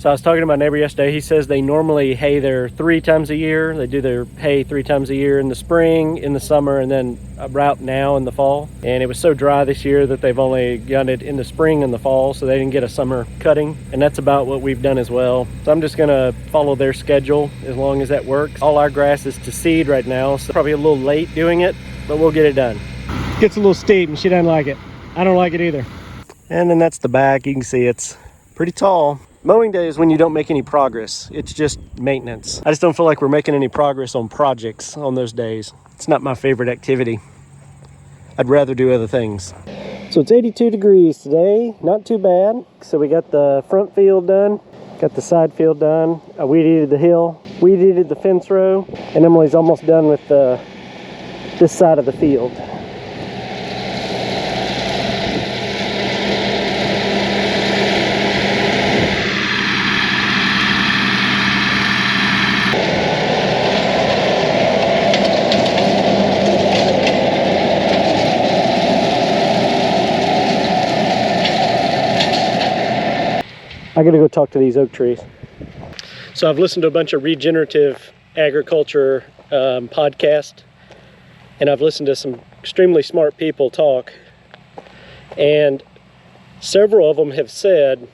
So I was talking to my neighbor yesterday. He says they normally hay there 3 times a year. They do their hay 3 times a year, in the spring, in the summer, and then about now in the fall. And it was so dry this year that they've only done it in the spring and the fall, so they didn't get a summer cutting. And that's about what we've done as well. So I'm just gonna follow their schedule as long as that works. All our grass is to seed right now, so probably a little late doing it, but we'll get it done. Gets a little steep and she doesn't like it. I don't like it either. And then that's the back. You can see it's pretty tall. Mowing day is when you don't make any progress. It's just maintenance. I just don't feel like we're making any progress on projects on those days. It's not my favorite activity. I'd rather do other things. So it's 82 degrees today, not too bad. So we got the front field done, got the side field done. I weed eated the hill, weed eated the fence row, and Emily's almost done with this side of the field. I gotta go talk to these oak trees. So I've listened to a bunch of regenerative agriculture podcasts, and I've listened to some extremely smart people talk, and several of them have said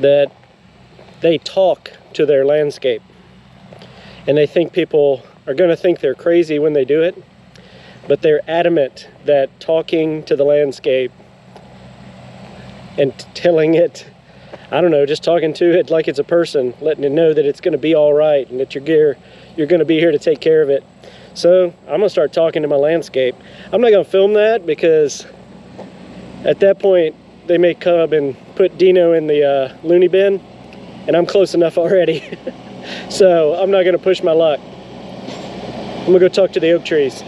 that they talk to their landscape, and they think people are going to think they're crazy when they do it, but they're adamant that talking to the landscape and telling it, I don't know, just talking to it like it's a person, letting it know that it's going to be all right and that you're going to be here to take care of it. So I'm going to start talking to my landscape. I'm not going to film that because at that point they may come and put Dino in the loony bin, and I'm close enough already. So I'm not going to push my luck. I'm going to go talk to the oak trees.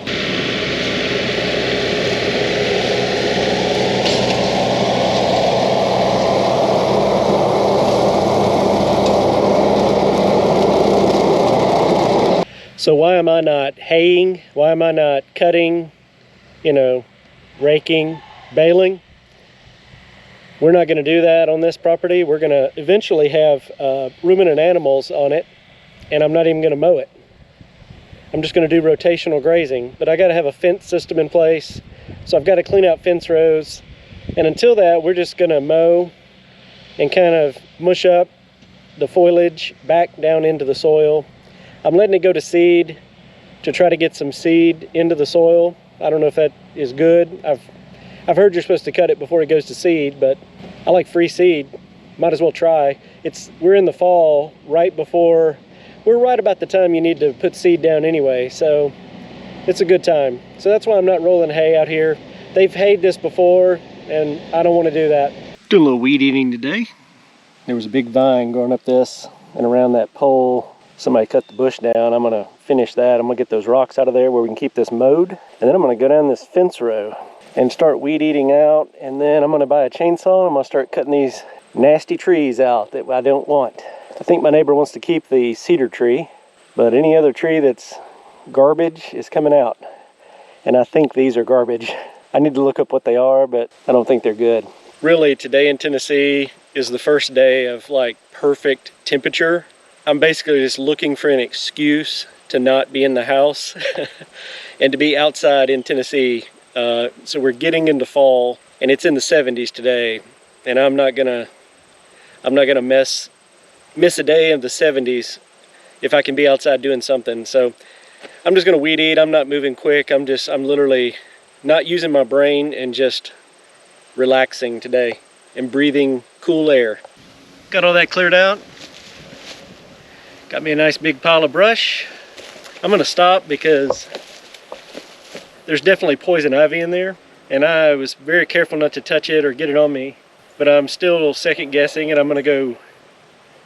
So why am I not haying? Why am I not cutting, raking, baling? We're not going to do that on this property. We're going to eventually have ruminant animals on it, and I'm not even going to mow it. I'm just going to do rotational grazing, but I got to have a fence system in place, so I've got to clean out fence rows. And until that, we're just going to mow and kind of mush up the foliage back down into the soil. I'm letting it go to seed to try to get some seed into the soil. I don't know if that is good. I've heard you're supposed to cut it before it goes to seed, but I like free seed. Might as well try. We're in the fall, we're right about the time you need to put seed down anyway, so it's a good time. So that's why I'm not rolling hay out here. They've hayed this before, and I don't want to do that. Doing a little weed eating today. There was a big vine growing up this and around that pole. Somebody cut the bush down. I'm gonna finish that. I'm gonna get those rocks out of there where we can keep this mowed. And then I'm gonna go down this fence row and start weed eating out. And then I'm gonna buy a chainsaw and I'm gonna start cutting these nasty trees out that I don't want. I think my neighbor wants to keep the cedar tree, but any other tree that's garbage is coming out. And I think these are garbage. I need to look up what they are, but I don't think they're good. Really, today in Tennessee is the first day of like perfect temperature. I'm basically just looking for an excuse to not be in the house and to be outside in Tennessee. So we're getting into fall, and it's in the 70s today, and I'm not gonna miss a day of the 70s if I can be outside doing something. So I'm just gonna weed eat. I'm not moving quick. I'm literally not using my brain and just relaxing today and breathing cool air. Got all that cleared out. Got me a nice big pile of brush. I'm gonna stop because there's definitely poison ivy in there, and I was very careful not to touch it or get it on me, but I'm still second guessing, and I'm gonna go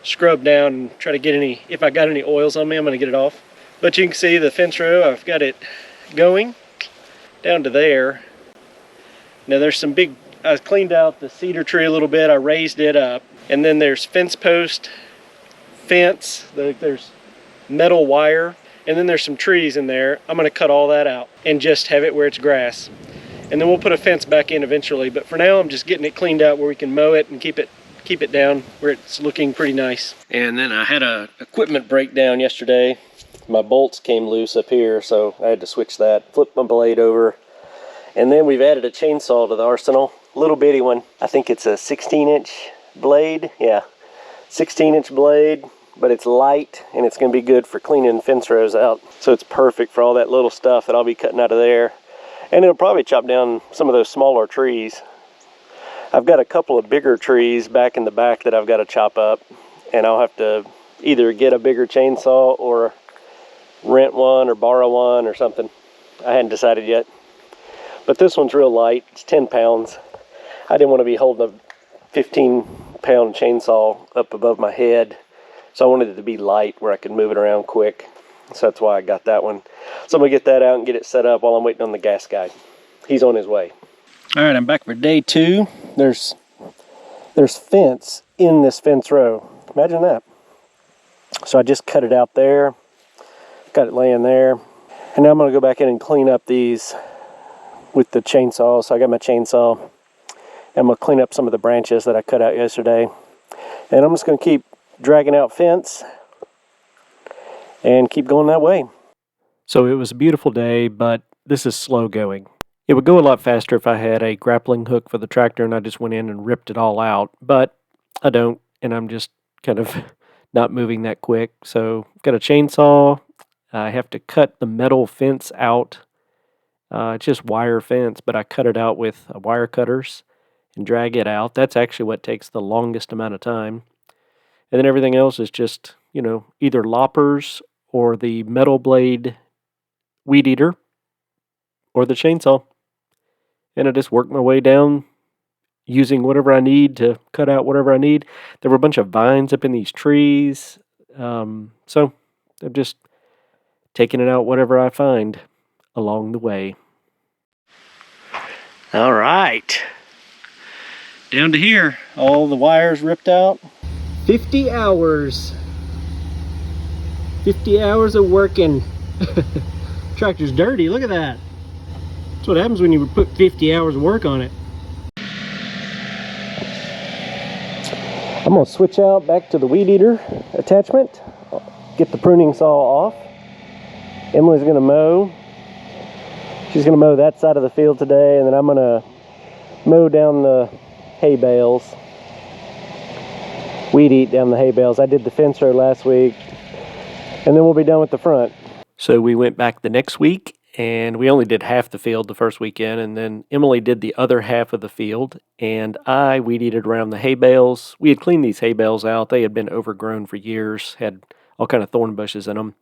scrub down and try to get if I got any oils on me, I'm gonna get it off. But you can see the fence row, I've got it going down to there. Now there's some I cleaned out the cedar tree a little bit, I raised it up, and then there's fence post, fence, there's metal wire, and then there's some trees in there. I'm going to cut all that out and just have it where it's grass, and then we'll put a fence back in eventually. But for now I'm just getting it cleaned out where we can mow it and keep keep it down where it's looking pretty nice. And then I had a equipment breakdown yesterday. My bolts came loose up here, so I had to switch that, flip my blade over. And then we've added a chainsaw to the arsenal, little bitty one. I think it's a 16-inch blade, yeah, 16-inch blade, but it's light and it's gonna be good for cleaning fence rows out. So it's perfect for all that little stuff that I'll be cutting out of there. And it'll probably chop down some of those smaller trees. I've got a couple of bigger trees back in the back that I've got to chop up, and I'll have to either get a bigger chainsaw or rent one or borrow one or something. I hadn't decided yet. But this one's real light. It's 10 pounds. I didn't want to be holding a 15-pound chainsaw up above my head, so I wanted it to be light where I could move it around quick. So that's why I got that one. So I'm gonna get that out and get it set up while I'm waiting on the gas guy. He's on his way. All right, I'm back for day 2. There's fence in this fence row. Imagine that. So I just cut it out there, got it laying there, and now I'm gonna go back in and clean up these with the chainsaw. So I got my chainsaw, and I'm gonna clean up some of the branches that I cut out yesterday. And I'm just gonna keep dragging out fence and keep going that way. So it was a beautiful day, but this is slow going. It would go a lot faster if I had a grappling hook for the tractor and I just went in and ripped it all out, but I don't, and I'm just kind of not moving that quick. So I've got a chainsaw. I have to cut the metal fence out. It's just wire fence, but I cut it out with wire cutters and drag it out. That's actually what takes the longest amount of time. And then everything else is just, you know, either loppers or the metal blade weed eater or the chainsaw. And I just work my way down using whatever I need to cut out whatever I need. There were a bunch of vines up in these trees. So I'm just taking it out whatever I find along the way. All right. Down to here. All the wires ripped out. 50 hours. 50 hours of working. Tractor's dirty. Look at that. That's what happens when you put 50 hours of work on it. I'm going to switch out back to the weed eater attachment. Get the pruning saw off. Emily's going to mow. She's going to mow that side of the field today, and then I'm going to mow down the hay bales. Weed eat down the hay bales. I did the fence row last week, and then we'll be done with the front. So we went back the next week, and we only did half the field the first weekend, and then Emily did the other half of the field, and I weed eated around the hay bales. We had cleaned these hay bales out. They had been overgrown for years, had all kind of thorn bushes in them,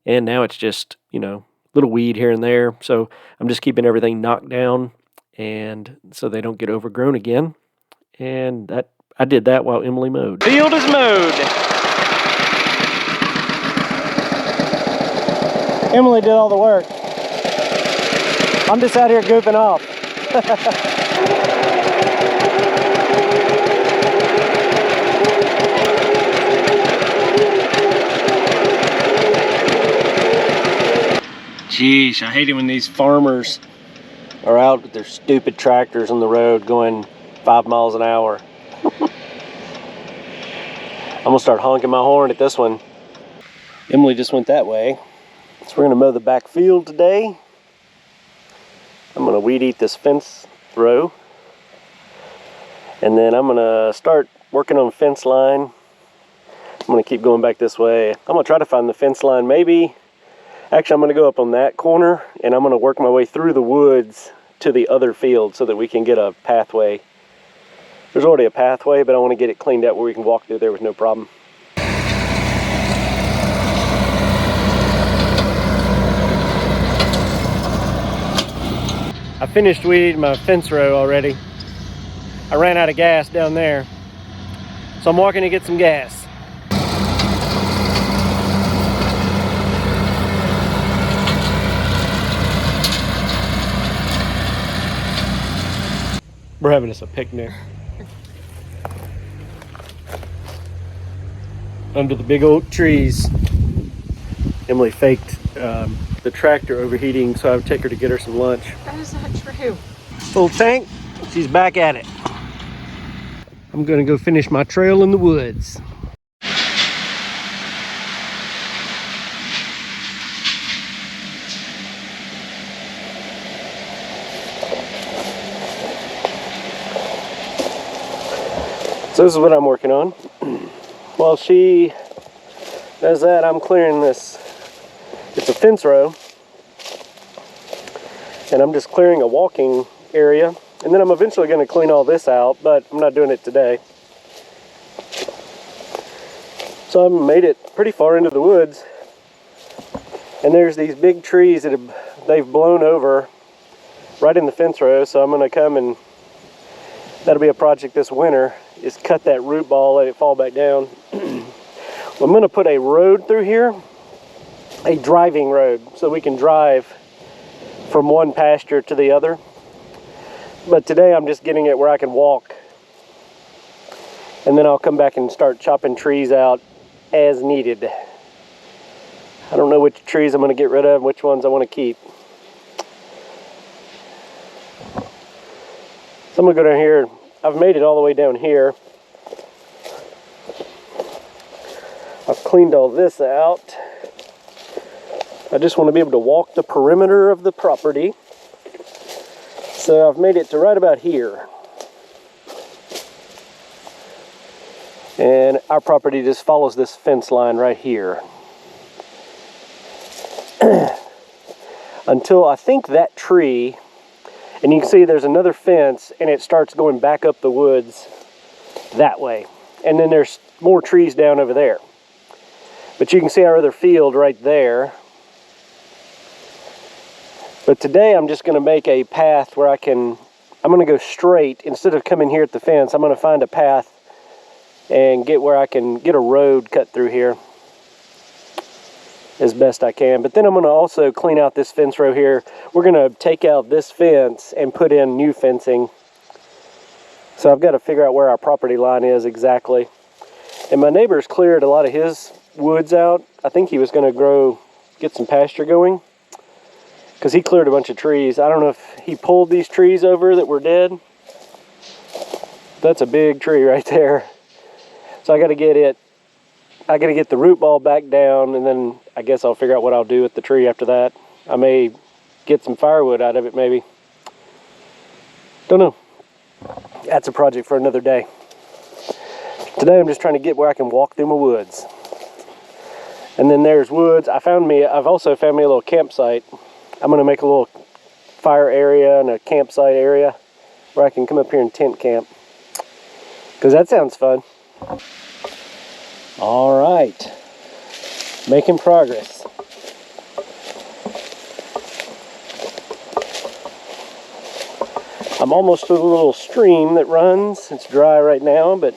and now it's just, you know, little weed here and there. So I'm just keeping everything knocked down, and so they don't get overgrown again. And I did that while Emily mowed. Field is mowed. Emily did all the work. I'm just out here goofing off. Jeez, I hate it when these farmers are out with their stupid tractors on the road going 5 miles an hour. I'm gonna start honking my horn at this one. Emily just went that way. So we're gonna mow the back field today. I'm gonna weed eat this fence row. And then I'm gonna start working on fence line. I'm gonna keep going back this way. I'm gonna try to find the fence line maybe. Actually, I'm gonna go up on that corner and I'm gonna work my way through the woods to the other field so that we can get a pathway. There's already a pathway, but I want to get it cleaned out where we can walk through there with no problem. I finished weeding my fence row already. I ran out of gas down there, so I'm walking to get some gas. We're having us a picnic. Under the big oak trees. Emily faked the tractor overheating, so I would take her to get her some lunch. That is not true. Full tank, she's back at it. I'm gonna go finish my trail in the woods. So this is what I'm working on. While she does that, I'm clearing this. It's a fence row. And I'm just clearing a walking area. And then I'm eventually going to clean all this out, but I'm not doing it today. So I've made it pretty far into the woods. And there's these big trees that they've blown over right in the fence row. So I'm going to come and that'll be a project this winter, is cut that root ball, let it fall back down. Well, I'm going to put a road through here, a driving road, so we can drive from one pasture to the other. But today I'm just getting it where I can walk. And then I'll come back and start chopping trees out as needed. I don't know which trees I'm going to get rid of and which ones I want to keep. So I'm going to go down here. I've made it all the way down here. I've cleaned all this out. I just want to be able to walk the perimeter of the property. So I've made it to right about here. And our property just follows this fence line right here. Until I think that tree, and you can see there's another fence and it starts going back up the woods that way. And then there's more trees down over there. But you can see our other field right there. But today I'm just going to make a path where I'm going to go straight. Instead of coming here at the fence, I'm going to find a path and get where I can get a road cut through here as best I can. But then I'm going to also clean out this fence row here. We're going to take out this fence and put in new fencing. So I've got to figure out where our property line is exactly. And my neighbor's cleared a lot of his woods out. I think he was going to get some pasture going, because he cleared a bunch of trees. I don't know if he pulled these trees over that were dead. That's a big tree right there. So I got to get the root ball back down, and then I guess I'll figure out what I'll do with the tree after that. I may get some firewood out of it, maybe. Don't know. That's a project for another day. Today I'm just trying to get where I can walk through my woods. And then there's woods. I've also found me a little campsite. I'm going to make a little fire area and a campsite area where I can come up here and tent camp, because that sounds fun. All right, making progress. I'm almost to the little stream that runs. It's dry right now, but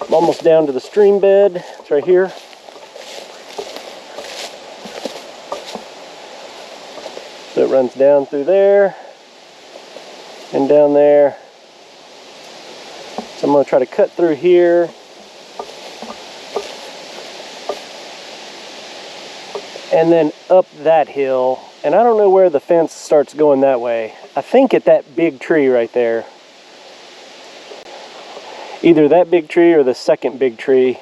I'm almost down to the stream bed. It's right here. So it runs down through there and down there. So I'm going to try to cut through here. And then up that hill. And I don't know where the fence starts going that way. I think at that big tree right there. Either that big tree or the second big tree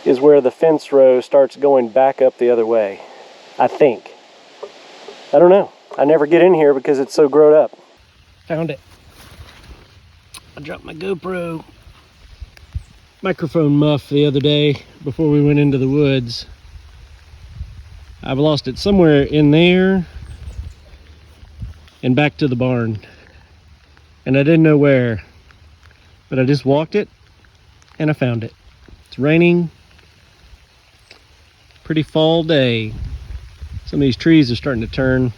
is where the fence row starts going back up the other way. I think. I don't know. I never get in here because it's so grown up. Found it. I dropped my GoPro microphone muff the other day before we went into the woods. I've lost it somewhere in there and back to the barn. And I didn't know where, but I just walked it and I found it. It's raining. Pretty fall day. Some of these trees are starting to turn.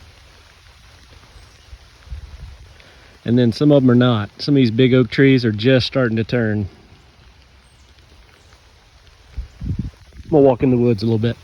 And then some of them are not. Some of these big oak trees are just starting to turn. I'm gonna walk in the woods a little bit.